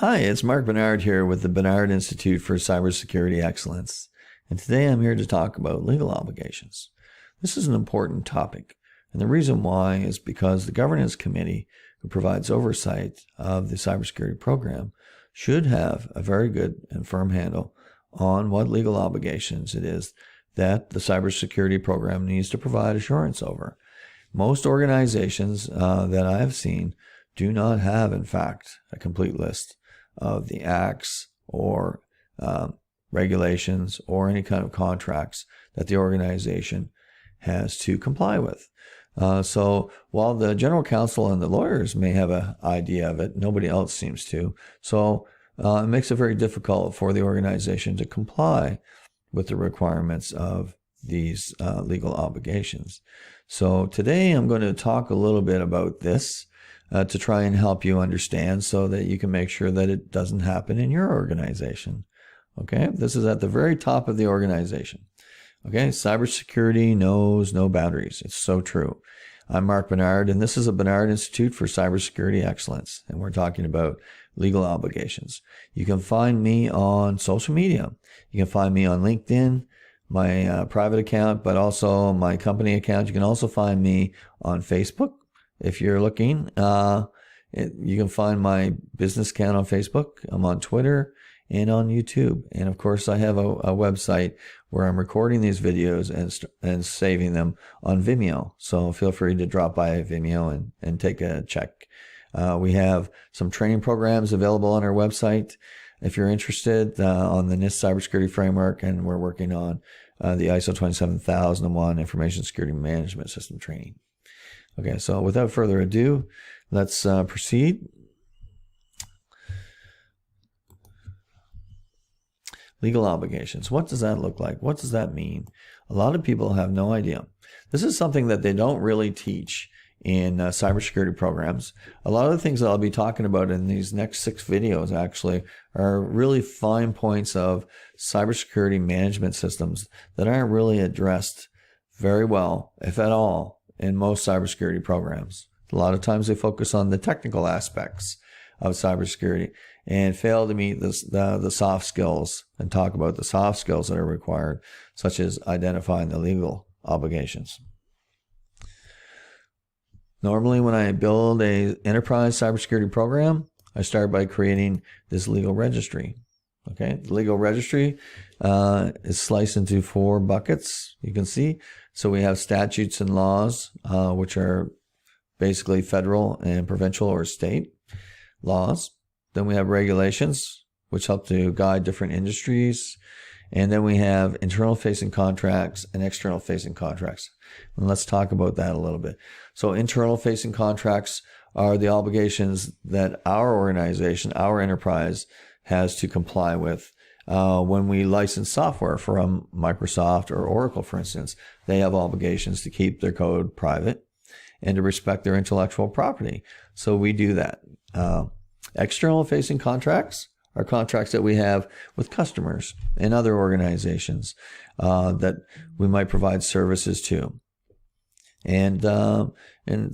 Hi, it's Mark Bernard here with the Bernard Institute for Cybersecurity Excellence, and today I'm here to talk about legal obligations. This is an important topic, and the reason why is because the Governance Committee, who provides oversight of the cybersecurity program, should have a very good and firm handle on what legal obligations it is that the cybersecurity program needs to provide assurance over. Most organizations that I have seen do not have, in fact, a complete list of the acts or regulations or any kind of contracts that the organization has to comply with. So while the general counsel and the lawyers may have an idea of it, nobody else seems to. So it makes it very difficult for the organization to comply with the requirements of these legal obligations. So today I'm going to talk a little bit about this to try and help you understand so that you can make sure that it doesn't happen in your organization. Okay, this is at the very top of the organization. Okay, cybersecurity knows no boundaries. It's so true. I'm Mark Bernard, and this is a Bernard Institute for Cybersecurity Excellence, and we're talking about legal obligations. You can find me on social media. You can find me on LinkedIn, my private account, but also my company account. You can also find me on Facebook. If you're looking, you can find my business account on Facebook. I'm on Twitter and on YouTube. And of course, I have a website where I'm recording these videos and saving them on Vimeo. So feel free to drop by Vimeo and take a check. We have some training programs available on our website if you're interested on the NIST cybersecurity framework, and we're working on the ISO 27001 information security management system training. Okay, so without further ado, let's proceed. Legal obligations. What does that look like? What does that mean? A lot of people have no idea. This is something that they don't really teach in cybersecurity programs. A lot of the things that I'll be talking about in these next 6 videos actually are really fine points of cybersecurity management systems that aren't really addressed very well, if at all, in most cybersecurity programs. A lot of times they focus on the technical aspects of cybersecurity and fail to meet the soft skills and talk about the soft skills that are required, such as identifying the legal obligations. Normally, when I build an enterprise cybersecurity program, I start by creating this legal registry. Okay, the legal registry is sliced into 4 buckets, you can see. So we have statutes and laws, which are basically federal and provincial or state laws. Then we have regulations, which help to guide different industries. And then we have internal facing contracts and external facing contracts. And let's talk about that a little bit. So internal facing contracts are the obligations that our organization, our enterprise, has to comply with. When we license software from Microsoft or Oracle, for instance, they have obligations to keep their code private and to respect their intellectual property. So we do that. External facing contracts are contracts that we have with customers and other organizations that we might provide services to. And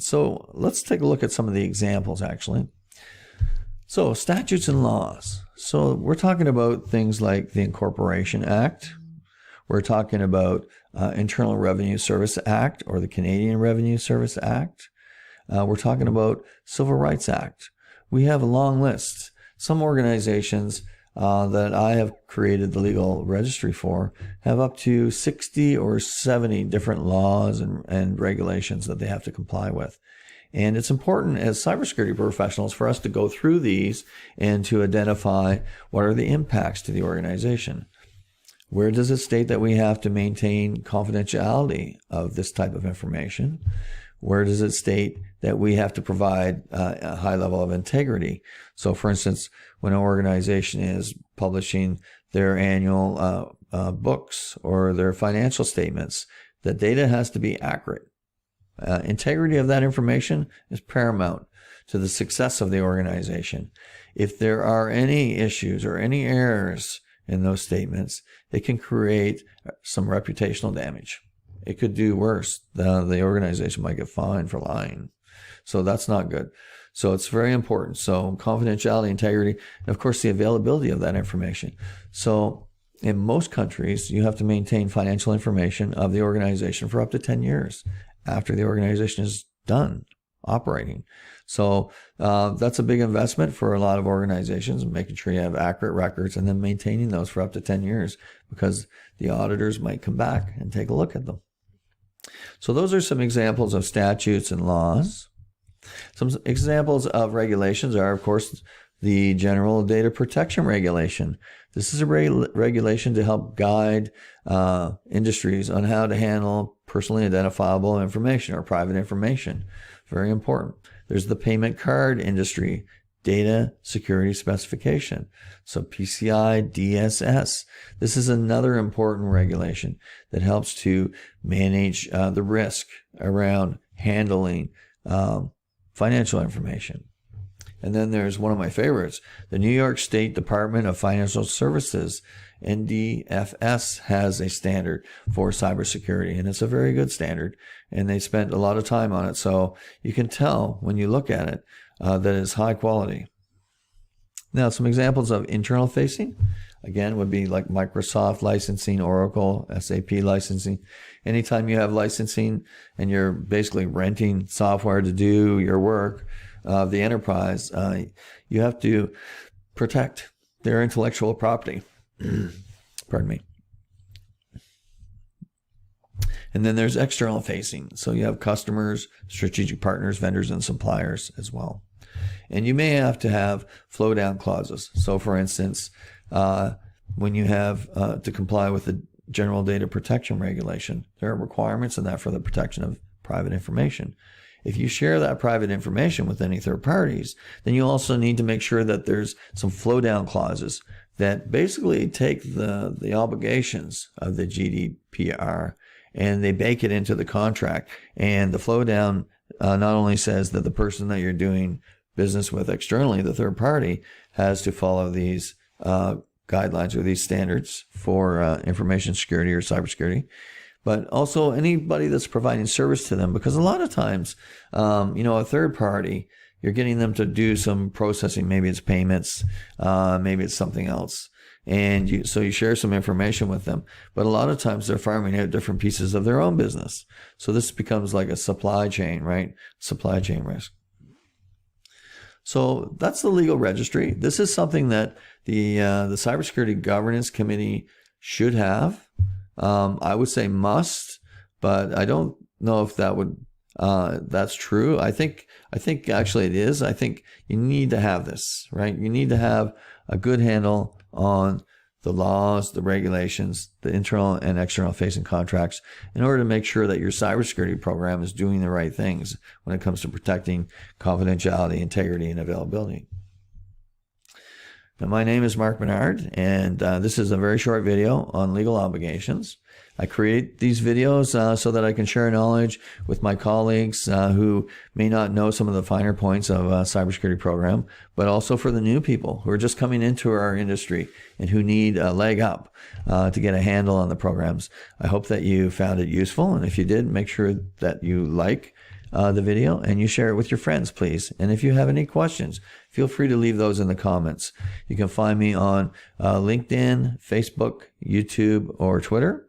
so let's take a look at some of the examples actually. So statutes and laws. So we're talking about things like the Incorporation Act. We're talking about Internal Revenue Service Act or the Canadian Revenue Service Act. We're talking about Civil Rights Act. We have a long list. Some organizations that I have created the legal registry for have up to 60 or 70 different laws and regulations that they have to comply with. And it's important as cybersecurity professionals for us to go through these and to identify what are the impacts to the organization. Where does it state that we have to maintain confidentiality of this type of information? Where does it state that we have to provide a high level of integrity? So for instance, when an organization is publishing their annual books or their financial statements, the data has to be accurate. Integrity of that information is paramount to the success of the organization. If there are any issues or any errors in those statements, it can create some reputational damage. It could do worse. The organization might get fined for lying. So that's not good. So it's very important. So confidentiality, integrity, and of course the availability of that information. So in most countries, you have to maintain financial information of the organization for up to 10 years after the organization is done operating. So that's a big investment for a lot of organizations, making sure you have accurate records and then maintaining those for up to 10 years because the auditors might come back and take a look at them. So those are some examples of statutes and laws. Some examples of regulations are, of course, the General Data Protection Regulation. This is a regulation to help guide industries on how to handle personally identifiable information or private information. Very important. There's the payment card industry data security specification. So PCI DSS. This is another important regulation that helps to manage the risk around handling financial information. And then there's one of my favorites, the New York State Department of Financial Services, NDFS, has a standard for cybersecurity, and it's a very good standard, and they spent a lot of time on it. So you can tell when you look at it that it's high quality. Now, some examples of internal facing, again, would be like Microsoft licensing, Oracle, SAP licensing. Anytime you have licensing and you're basically renting software to do your work of the enterprise, you have to protect their intellectual property. Pardon me. And then there's external facing. So you have customers, strategic partners, vendors, and suppliers as well. And you may have to have flow down clauses. So for instance, when you have to comply with the General Data Protection Regulation, there are requirements in that for the protection of private information. If you share that private information with any third parties, then you also need to make sure that there's some flow down clauses that basically take the obligations of the GDPR and they bake it into the contract. And the flow down not only says that the person that you're doing business with externally, the third party, has to follow these guidelines or these standards for information security or cybersecurity, but also anybody that's providing service to them. Because a lot of times, a third party, you're getting them to do some processing. Maybe it's payments, maybe it's something else. And so you share some information with them. But a lot of times they're farming out different pieces of their own business. So this becomes like a supply chain, right? Supply chain risk. So that's the legal registry. This is something that the Cybersecurity Governance Committee should have. I would say must, but I don't know if that's true. I think actually it is. I think you need to have this, right? You need to have a good handle on the laws, the regulations, the internal and external facing contracts in order to make sure that your cybersecurity program is doing the right things when it comes to protecting confidentiality, integrity, and availability. Now, my name is Mark Bernard, and this is a very short video on legal obligations. I create these videos so that I can share knowledge with my colleagues who may not know some of the finer points of a cybersecurity program, but also for the new people who are just coming into our industry and who need a leg up to get a handle on the programs. I hope that you found it useful, and if you did, make sure that you like the video and you share it with your friends, please. And if you have any questions, feel free to leave those in the comments. You can find me on LinkedIn, Facebook, YouTube, or Twitter.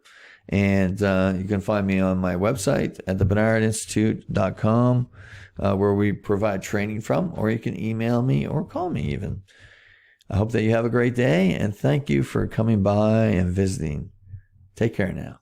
And you can find me on my website at thebernardinstitute.com, where we provide training from, or you can email me or call me even. I hope that you have a great day, and thank you for coming by and visiting. Take care now.